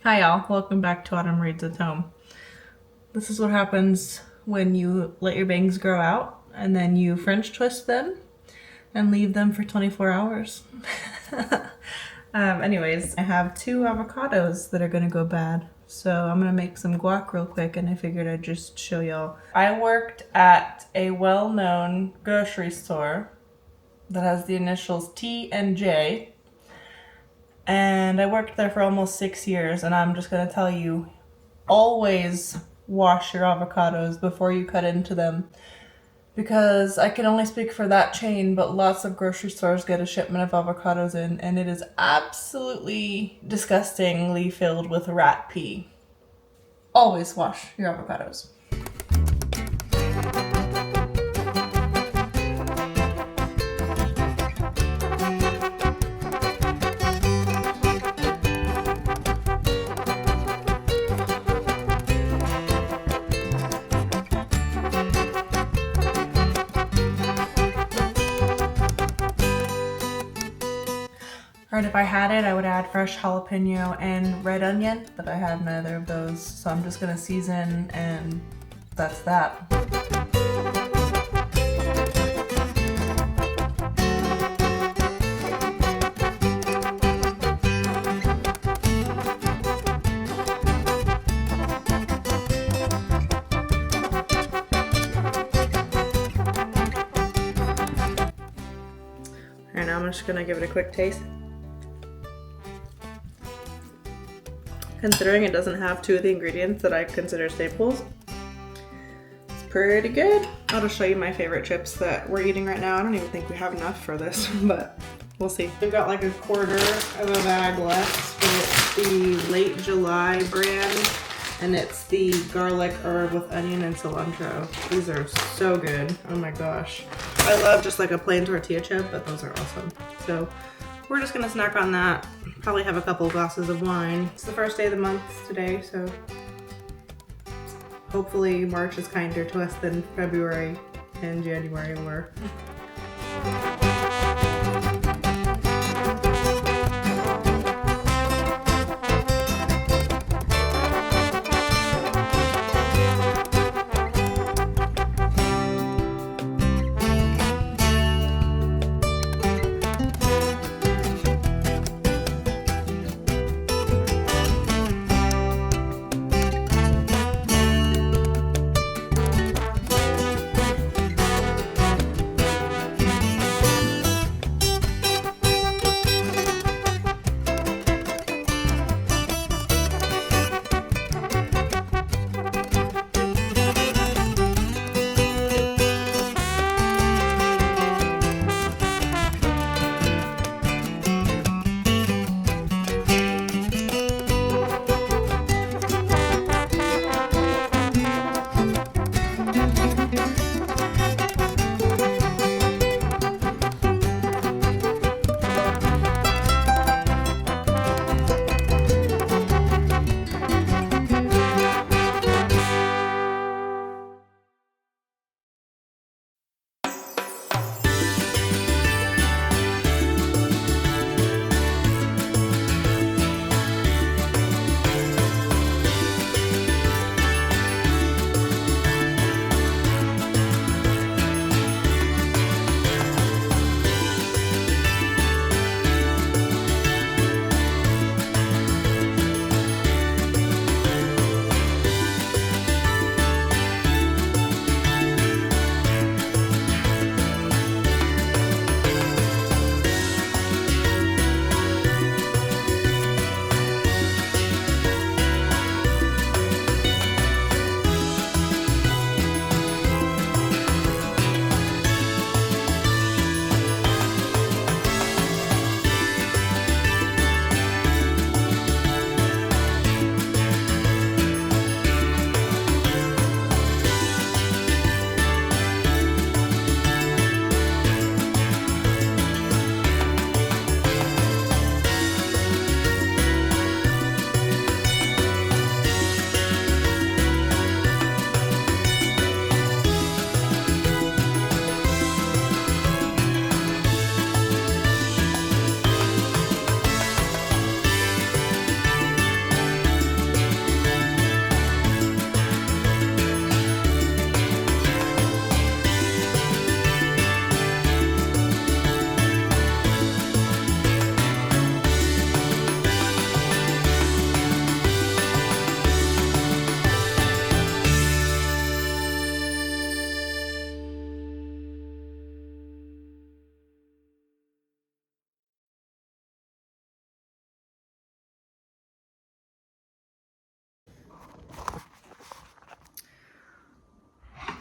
Hi y'all, welcome back to Autumn Reads at Home. This is what happens when you let your bangs grow out and then you French twist them and leave them for 24 hours. Anyways, I have 2 avocados that are gonna go bad. So I'm gonna make some guac real quick and I figured I'd just show y'all. I worked at a well-known grocery store that has the initials T and J. And I worked there for almost 6 years, and I'm just gonna tell you, always wash your avocados before you cut into them. Because I can only speak for that chain, but lots of grocery stores get a shipment of avocados in, and it is absolutely disgustingly filled with rat pee. Always wash your avocados. Alright, if I had it, I would add fresh jalapeno and red onion, but I had neither of those, so I'm just gonna season, and that's that. Alright, now I'm just gonna give it a quick taste. Considering it doesn't have 2 of the ingredients that I consider staples, it's pretty good. I'll just show you my favorite chips that we're eating right now. I don't even think we have enough for this, but we'll see. We've got like a quarter of a bag left, but it's the Late July brand, and it's the garlic herb with onion and cilantro. These are so good. Oh my gosh. I love just like a plain tortilla chip, but those are awesome. So we're just gonna snack on that. Probably have a couple glasses of wine. It's the first day of the month today, so hopefully March is kinder to us than February and January were.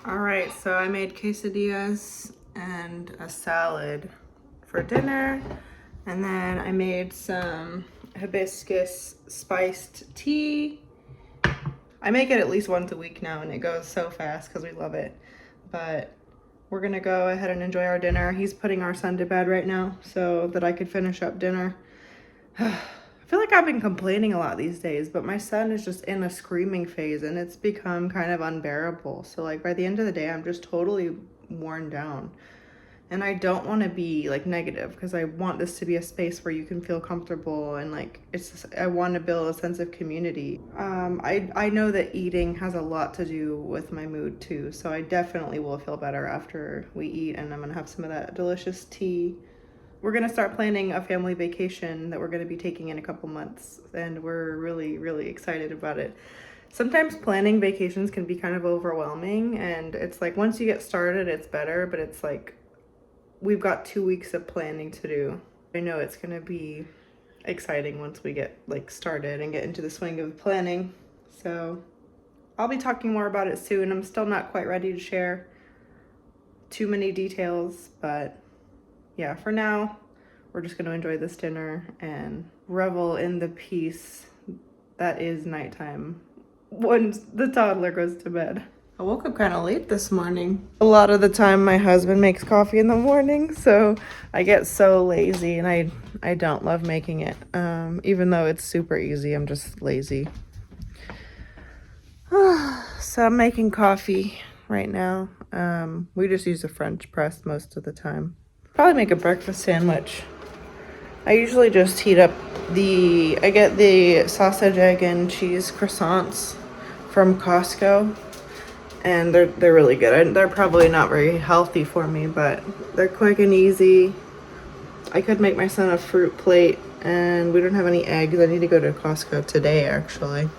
All right, so I made quesadillas and a salad for dinner. And then I made some hibiscus spiced tea. I make it at least once a week now and it goes so fast because we love it. But we're gonna go ahead and enjoy our dinner. He's putting our son to bed right now so that I could finish up dinner. I feel like I've been complaining a lot these days, but my son is just in a screaming phase and it's become kind of unbearable. So like by the end of the day, I'm just totally worn down. And I don't want to be like negative because I want this to be a space where you can feel comfortable and like it's just, I want to build a sense of community. I know that eating has a lot to do with my mood too, so I definitely will feel better after we eat and I'm gonna have some of that delicious tea. We're gonna start planning a family vacation that we're gonna be taking in a couple months and we're really excited about it. Sometimes planning vacations can be kind of overwhelming and it's like once you get started it's better, but it's like we've got 2 weeks of planning to do. I know it's gonna be exciting once we get like started and get into the swing of planning. So I'll be talking more about it soon. I'm still not quite ready to share too many details, but yeah, for now, we're just gonna enjoy this dinner and revel in the peace that is nighttime once the toddler goes to bed. I woke up kind of late this morning. A lot of the time my husband makes coffee in the morning, so I get so lazy and I don't love making it. Even though it's super easy, I'm just lazy. So I'm making coffee right now. We just use a French press most of the time. Probably make a breakfast sandwich. I usually just heat up I get the sausage, egg, and cheese croissants from Costco. And they're really good. They're probably not very healthy for me, but they're quick and easy. I could make my son a fruit plate, and we don't have any eggs. I need to go to Costco today, actually.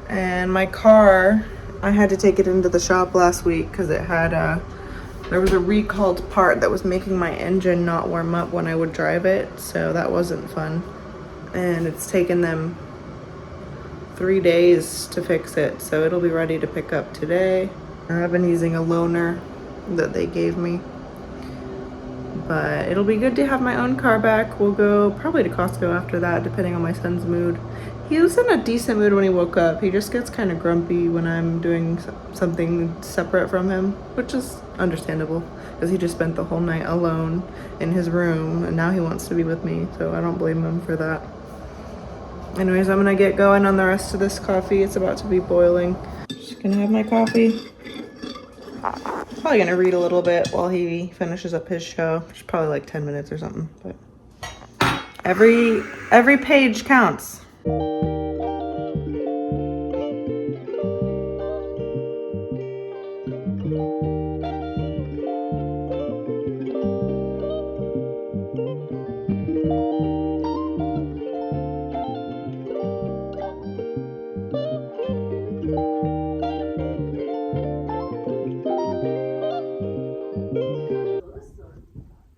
And my car, I had to take it into the shop last week because it had there was a recalled part that was making my engine not warm up when I would drive it, so that wasn't fun. And it's taken them 3 days to fix it, so it'll be ready to pick up today. I've been using a loaner that they gave me, but it'll be good to have my own car back. We'll go probably to Costco after that, depending on my son's mood. He was in a decent mood when he woke up. He just gets kind of grumpy when I'm doing something separate from him, which is understandable because he just spent the whole night alone in his room and now he wants to be with me, so I don't blame him for that. Anyways, I'm gonna get going on the rest of this coffee. It's about to be boiling. Just gonna have my coffee. Probably gonna read a little bit while he finishes up his show. It's probably like 10 minutes or something, but every page counts.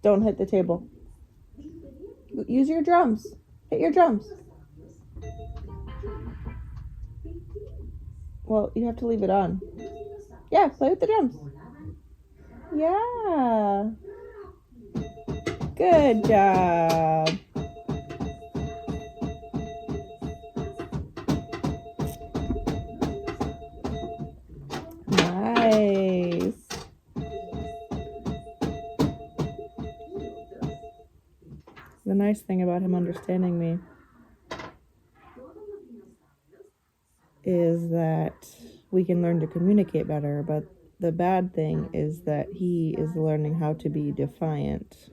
Don't hit the table. Use your drums. Hit your drums. Well, you have to leave it on. Yeah, play with the drums. Yeah. Good job. Nice. The nice thing about him understanding me is that we can learn to communicate better, but the bad thing is that he is learning how to be defiant.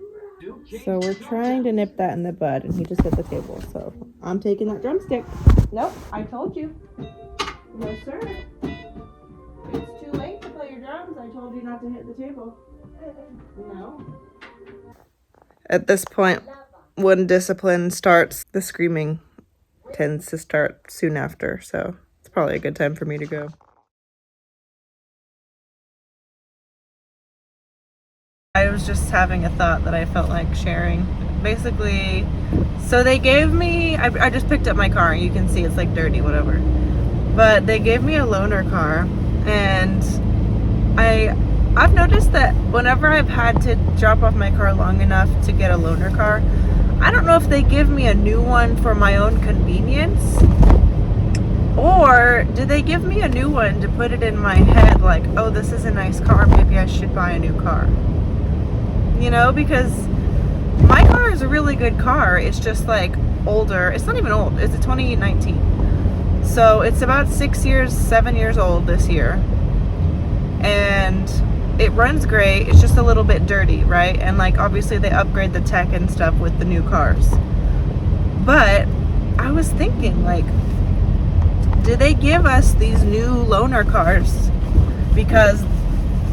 So we're trying to nip that in the bud, and he just hit the table. So I'm taking that drumstick. Nope, I told you. No, sir. It's too late to play your drums. I told you not to hit the table. No. At this point, when discipline starts, the screaming tends to start soon after. So it's probably a good time for me to go. I was just having a thought that I felt like sharing. Basically, so they gave me, I just picked up my car. You can see it's like dirty, whatever. But they gave me a loaner car, and I've noticed that whenever I've had to drop off my car long enough to get a loaner car, I don't know if they give me a new one for my own convenience, or do they give me a new one to put it in my head like, oh, this is a nice car, maybe I should buy a new car. You know, because my car is a really good car. It's just like older. It's not even old. It's a 2019. So it's about 7 years old this year. And it runs great. It's just a little bit dirty, right? And like obviously they upgrade the tech and stuff with the new cars. But I was thinking, like, do they give us these new loaner cars because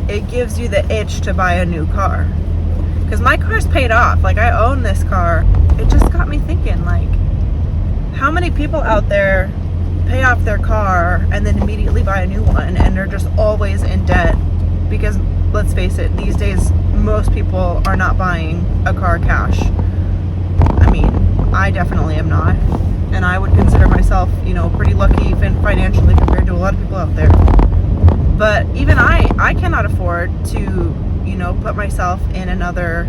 it gives you the itch to buy a new car? Because my car's paid off. Like, I own this car. It just got me thinking, like, how many people out there pay off their car and then immediately buy a new one, and they're just always in debt? Because let's face it, these days most people are not buying a car cash. I mean, I definitely am not, and I would consider myself, you know, pretty lucky financially compared to a lot of people out there. But even I cannot afford to, you know, put myself in another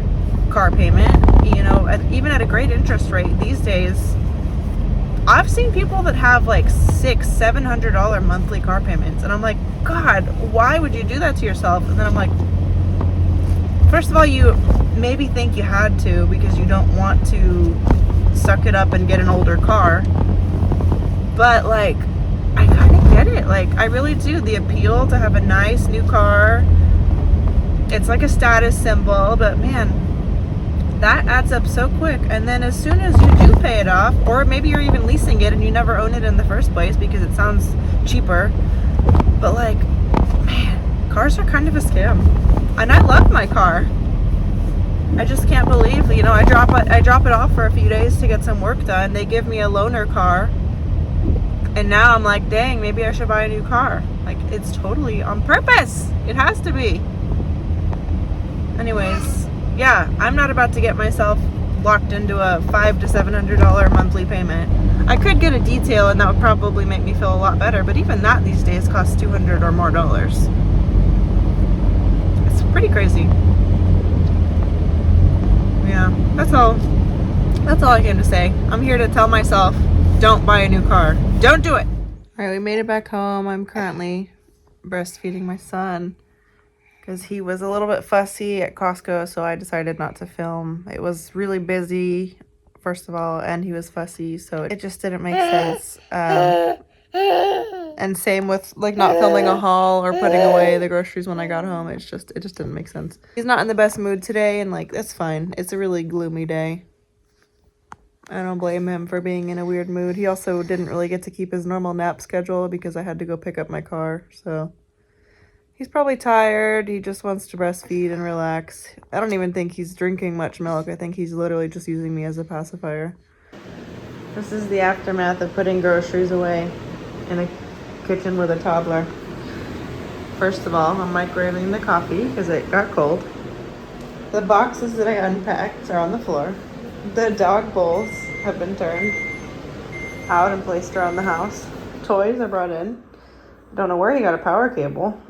car payment, you know, even at a great interest rate these days. I've seen people that have like $600-700 monthly car payments, and I'm like, God, why would you do that to yourself? And then I'm like, first of all, you maybe think you had to because you don't want to suck it up and get an older car. But like, I kind of get it. Like, I really do. The appeal to have a nice new car, it's like a status symbol, but man, that adds up so quick. And then as soon as you do pay it off, or maybe you're even leasing it and you never own it in the first place because it sounds cheaper, but like, man, cars are kind of a scam. And I love my car. I just can't believe, you know, I drop it off for a few days to get some work done. They give me a loaner car, and now I'm like, dang, maybe I should buy a new car. Like, it's totally on purpose. It has to be. Anyways, yeah, I'm not about to get myself locked into a $500 to $700 monthly payment. I could get a detail, and that would probably make me feel a lot better, but even that these days costs $200 or more. It's pretty crazy. Yeah, that's all I came to say. I'm here to tell myself, don't buy a new car. Don't do it. All right, we made it back home. I'm currently breastfeeding my son because he was a little bit fussy at Costco, so I decided not to film. It was really busy, first of all, and he was fussy, so it just didn't make sense. And same with like not filming a haul or putting away the groceries when I got home. It just didn't make sense. He's not in the best mood today, and like, that's fine. It's a really gloomy day. I don't blame him for being in a weird mood. He also didn't really get to keep his normal nap schedule because I had to go pick up my car, so he's probably tired. He just wants to breastfeed and relax. I don't even think he's drinking much milk. I think he's literally just using me as a pacifier. This is the aftermath of putting groceries away in a kitchen with a toddler. First of all, I'm microwaving the coffee because it got cold. The boxes that I unpacked are on the floor. The dog bowls have been turned out and placed around the house. Toys are brought in. Don't know where he got a power cable.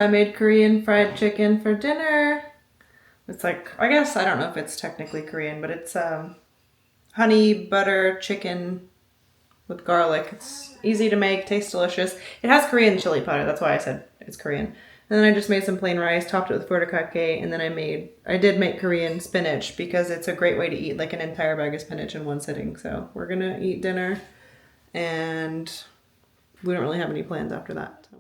I made Korean fried chicken for dinner. It's like, I guess, I don't know if it's technically Korean, but it's honey butter chicken with garlic. It's easy to make, tastes delicious. It has Korean chili powder, that's why I said it's Korean. And then I just made some plain rice, topped it with furikake, and then I did make Korean spinach because it's a great way to eat like an entire bag of spinach in one sitting. So we're gonna eat dinner, and we don't really have any plans after that. So.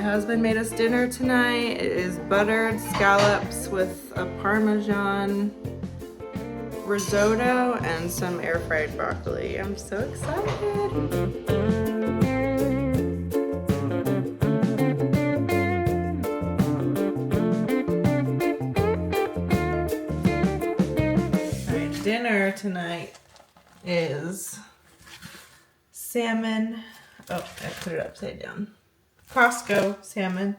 Husband made us dinner tonight. It is buttered scallops with a Parmesan risotto and some air fried broccoli. I'm so excited. Alright, dinner tonight is salmon. Oh, I put it upside down. Costco salmon.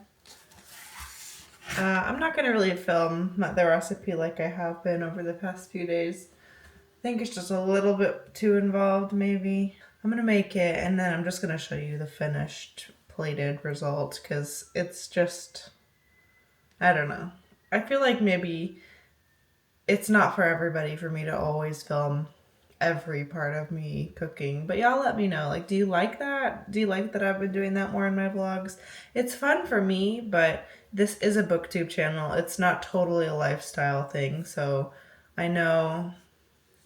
I'm not going to really film the recipe like I have been over the past few days. I think it's just a little bit too involved maybe. I'm going to make it and then I'm just going to show you the finished plated result because it's just, I don't know. I feel like maybe it's not for everybody for me to always film every part of me cooking, but y'all let me know, like, do you like that? Do you like that I've been doing that more in my vlogs? It's fun for me, but this is a booktube channel. It's not totally a lifestyle thing, so I know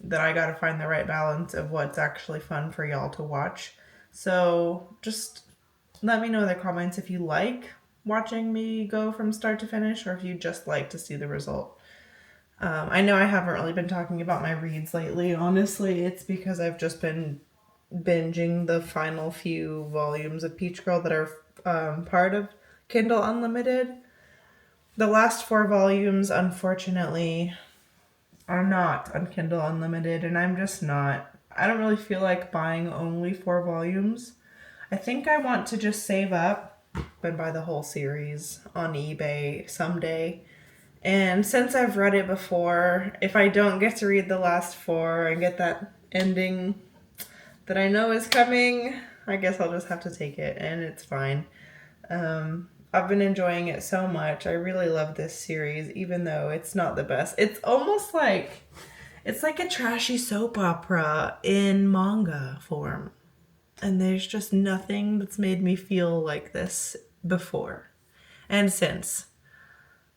that I gotta find the right balance of what's actually fun for y'all to watch. So just let me know in the comments if you like watching me go from start to finish or if you just like to see the result. I know I haven't really been talking about my reads lately. Honestly, it's because I've just been binging the final few volumes of Peach Girl that are part of Kindle Unlimited. The last 4 volumes, unfortunately, are not on Kindle Unlimited, and I'm just not. I don't really feel like buying only 4 volumes. I think I want to just save up and buy the whole series on eBay someday. And since I've read it before, if I don't get to read the last 4 and get that ending that I know is coming, I guess I'll just have to take it, and it's fine. I've been enjoying it so much. I really love this series, even though it's not the best. It's almost like, it's like a trashy soap opera in manga form. And there's just nothing that's made me feel like this before and since.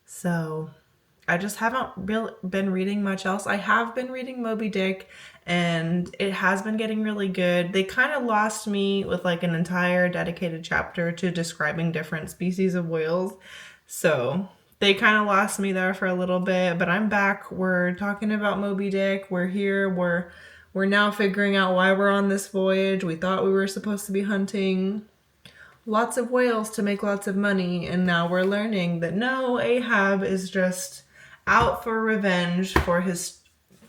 So I just haven't been reading much else. I have been reading Moby Dick and it has been getting really good. They kind of lost me with like an entire dedicated chapter to describing different species of whales. So they kind of lost me there for a little bit, but I'm back. We're talking about Moby Dick. We're here. We're now figuring out why we're on this voyage. We thought we were supposed to be hunting lots of whales to make lots of money, and now we're learning that no, Ahab is just out for revenge for his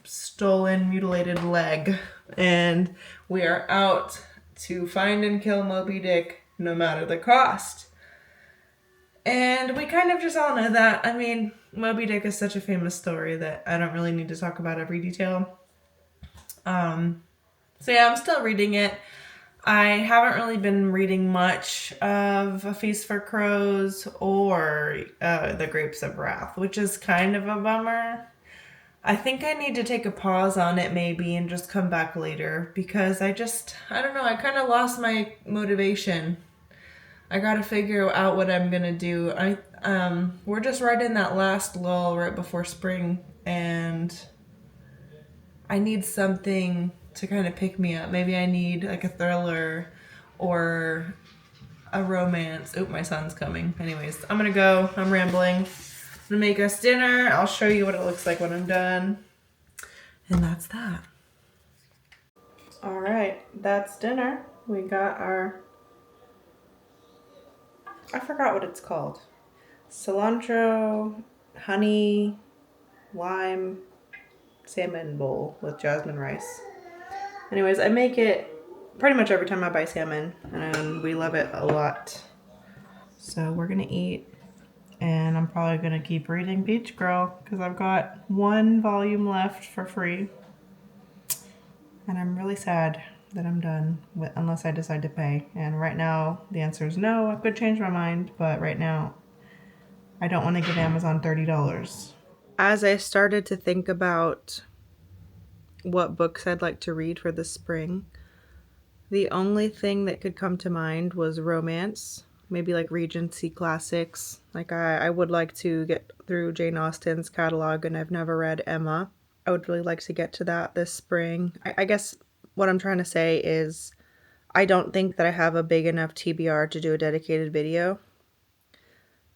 stolen, mutilated leg, and we are out to find and kill Moby Dick no matter the cost. And we kind of just all know that. I mean, Moby Dick is such a famous story that I don't really need to talk about every detail. So yeah, I'm still reading it. I haven't really been reading much of A Feast for Crows or The Grapes of Wrath, which is kind of a bummer. I think I need to take a pause on it maybe and just come back later because I don't know, I kind of lost my motivation. I gotta figure out what I'm gonna do. We're just right in that last lull right before spring, and I need something to kind of pick me up. Maybe I need like a thriller or a romance. Oop, my son's coming. Anyways, I'm gonna go. I'm rambling. I'm gonna make us dinner. I'll show you what it looks like when I'm done. And that's that. All right, that's dinner. We got our, I forgot what it's called. Cilantro, honey, lime, salmon bowl with jasmine rice. Anyways, I make it pretty much every time I buy salmon, and we love it a lot. So we're gonna eat, and I'm probably gonna keep reading Beach Girl because I've got one volume left for free, and I'm really sad that I'm done with, unless I decide to pay. And right now the answer is no. I could change my mind, but right now I don't want to give Amazon $30. As I started to think about what books I'd like to read for the spring, the only thing that could come to mind was romance, maybe like Regency classics. Like I would like to get through Jane Austen's catalog, and I've never read Emma. I would really like to get to that this spring. I guess what I'm trying to say is I don't think that I have a big enough TBR to do a dedicated video,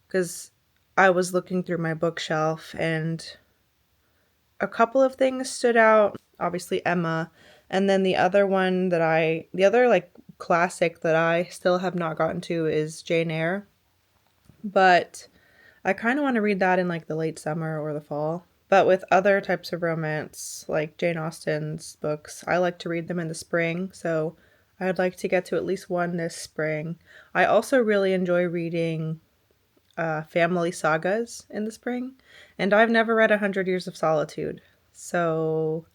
because I was looking through my bookshelf and a couple of things stood out. Obviously Emma, and then the other like classic that I still have not gotten to is Jane Eyre. But I kind of want to read that in like the late summer or the fall. But with other types of romance, like Jane Austen's books, I like to read them in the spring. So I'd like to get to at least one this spring. I also really enjoy reading family sagas in the spring. And I've never read 100 Years of Solitude. So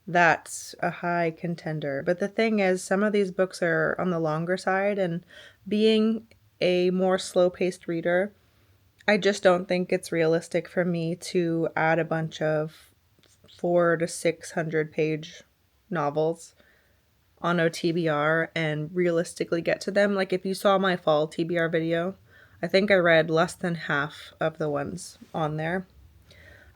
that's a high contender. But the thing is, some of these books are on the longer side, and being a more slow-paced reader, I just don't think it's realistic for me to add a bunch of 400 to 600 page novels on a TBR and realistically get to them. Like if you saw my fall TBR video, I think I read less than half of the ones on there.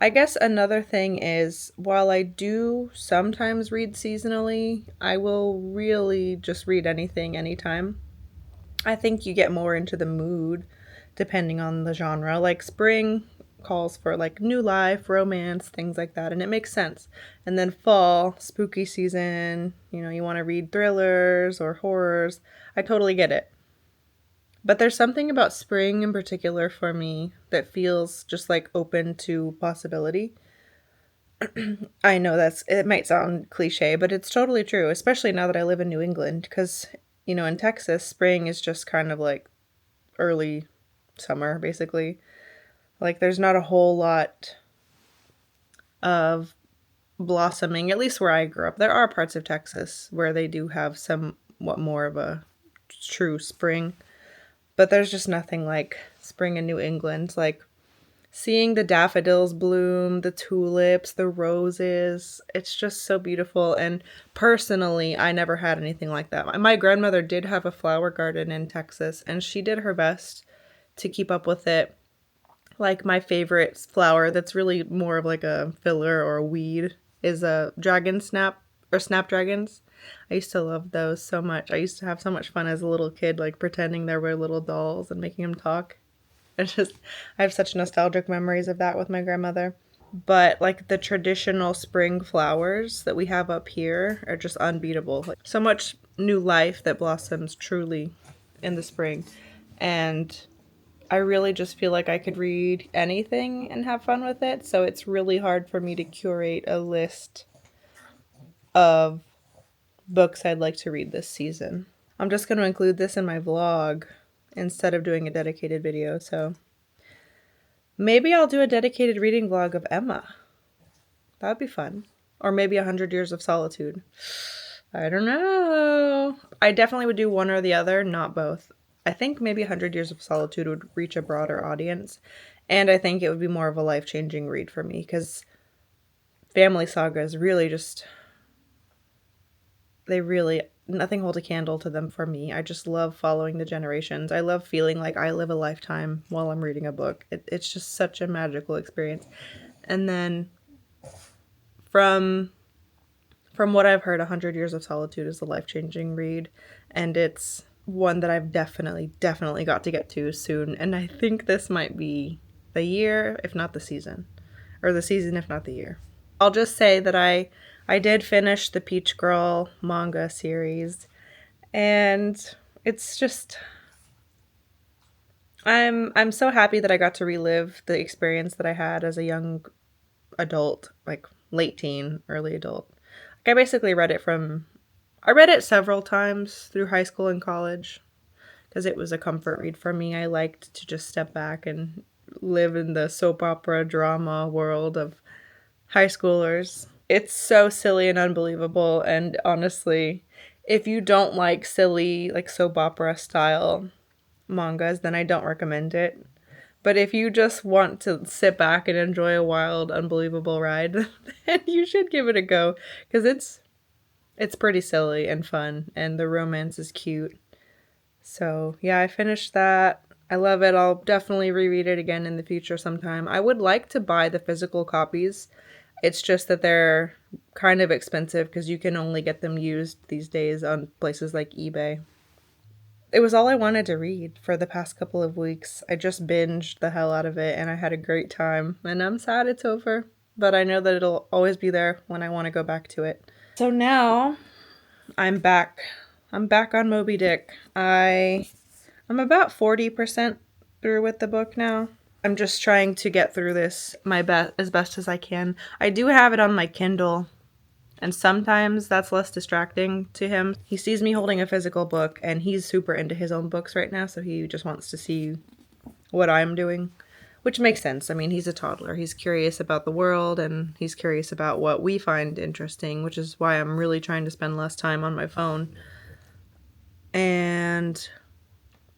I guess another thing is, while I do sometimes read seasonally, I will really just read anything anytime. I think you get more into the mood depending on the genre. Like spring calls for like new life, romance, things like that, and it makes sense. And then fall, spooky season, you want to read thrillers or horrors. I totally get it. But there's something about spring in particular for me that feels just like open to possibility. I know it might sound cliche, but it's totally true, especially now that I live in New England, because, in Texas, spring is just kind of like early summer, basically. Like there's not a whole lot of blossoming, at least where I grew up. There are parts of Texas where they do have somewhat more of a true spring. But there's just nothing like spring in New England. Like seeing the daffodils bloom, the tulips, the roses. It's just so beautiful. And personally, I never had anything like that. My grandmother did have a flower garden in Texas, and she did her best to keep up with it. Like my favorite flower that's really more of like a filler or a weed is a dragon snap or snapdragons. I used to love those so much. I used to have so much fun as a little kid, like pretending there were little dolls and making them talk. I have such nostalgic memories of that with my grandmother. But like the traditional spring flowers that we have up here are just unbeatable. Like so much new life that blossoms truly in the spring. And I really just feel like I could read anything and have fun with it. So it's really hard for me to curate a list of books I'd like to read this season. I'm just going to include this in my vlog instead of doing a dedicated video. So maybe I'll do a dedicated reading vlog of Emma. That'd be fun. or maybe 100 Years of Solitude. I don't know. I definitely would do one or the other, not both. I think maybe 100 Years of Solitude would reach a broader audience, and I think it would be more of a life-changing read for me, because family sagas really just, they really, nothing holds a candle to them for me. I just love following the generations. I love feeling like I live a lifetime while I'm reading a book. It's just such a magical experience. And then from what I've heard, 100 Years of Solitude is a life-changing read, and it's one that I've definitely got to get to soon. And I think this might be the year, if not the season, or the season, if not the year. I'll just say that I did finish the Peach Girl manga series, and it's just, I'm so happy that I got to relive the experience that I had as a young adult, like late teen, early adult. Like, I read it several times through high school and college because it was a comfort read for me. I liked to just step back and live in the soap opera drama world of high schoolers. It's so silly and unbelievable, and honestly, if you don't like silly, like soap opera style mangas, then I don't recommend it. But if you just want to sit back and enjoy a wild, unbelievable ride, then you should give it a go, because it's pretty silly and fun, and the romance is cute. So yeah, I finished that. I love it. I'll definitely reread it again in the future sometime. I would like to buy the physical copies. It's just that they're kind of expensive because you can only get them used these days on places like eBay. It was all I wanted to read for the past couple of weeks. I just binged the hell out of it, and I had a great time. And I'm sad it's over, but I know that it'll always be there when I want to go back to it. So now I'm back. I'm back on Moby Dick. I'm about 40% through with the book now. I'm just trying to get through this as best as I can. I do have it on my Kindle, and sometimes that's less distracting to him. He sees me holding a physical book, and he's super into his own books right now, so he just wants to see what I'm doing, which makes sense. I mean, he's a toddler. He's curious about the world, and he's curious about what we find interesting, which is why I'm really trying to spend less time on my phone. And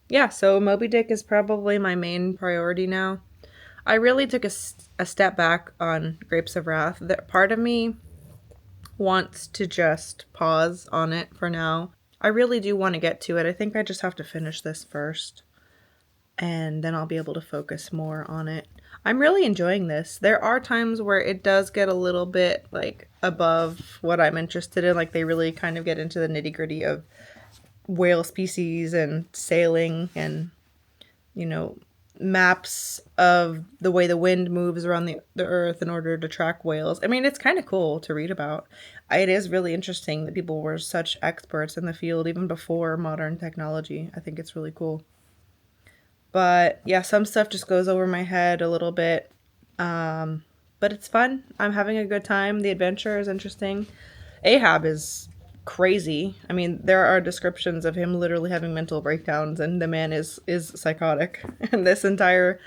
yeah, so Moby Dick is probably my main priority now. I really took a step back on Grapes of Wrath. Part of me wants to just pause on it for now. I really do want to get to it. I think I just have to finish this first, and then I'll be able to focus more on it. I'm really enjoying this. There are times where it does get a little bit like above what I'm interested in. Like, they really kind of get into the nitty-gritty of whale species and sailing and, you know, maps of the way the wind moves around the earth in order to track whales. I mean, it's kind of cool to read about. It is really interesting that people were such experts in the field even before modern technology. I think it's really cool. But yeah, some stuff just goes over my head a little bit. But it's fun. I'm having a good time. The adventure is interesting. Ahab is crazy. I mean, there are descriptions of him literally having mental breakdowns, and the man is psychotic. And this entire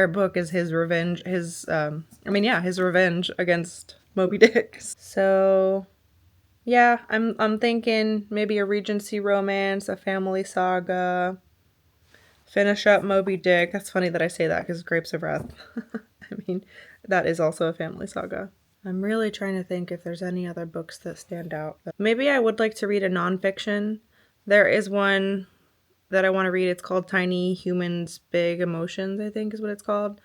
book is his revenge, his revenge against Moby Dick. So yeah, I'm thinking maybe a Regency romance, a family saga, finish up Moby Dick. That's funny that I say that because Grapes of Wrath. I mean, that is also a family saga. I'm really trying to think if there's any other books that stand out. Maybe I would like to read a nonfiction. There is one that I want to read. It's called Tiny Humans, Big Emotions, I think is what it's called.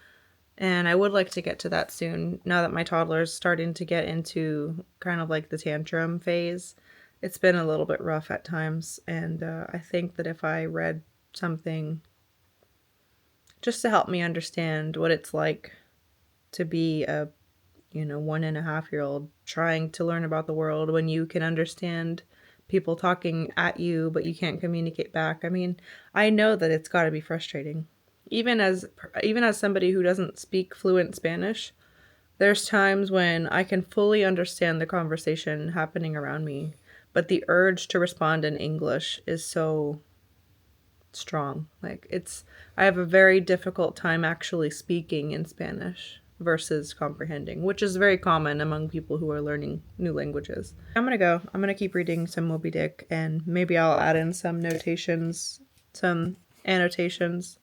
And I would like to get to that soon, now that my toddler's starting to get into kind of like the tantrum phase. It's been a little bit rough at times, and I think that if I read something just to help me understand what it's like to be a 1.5-year-old trying to learn about the world when you can understand people talking at you, but you can't communicate back. I mean, I know that it's got to be frustrating. Even as somebody who doesn't speak fluent Spanish, there's times when I can fully understand the conversation happening around me, but the urge to respond in English is so strong. I have a very difficult time actually speaking in Spanish. versus comprehending, which is very common among people who are learning new languages. I'm gonna keep reading some Moby Dick, and maybe I'll add in some notations, some annotations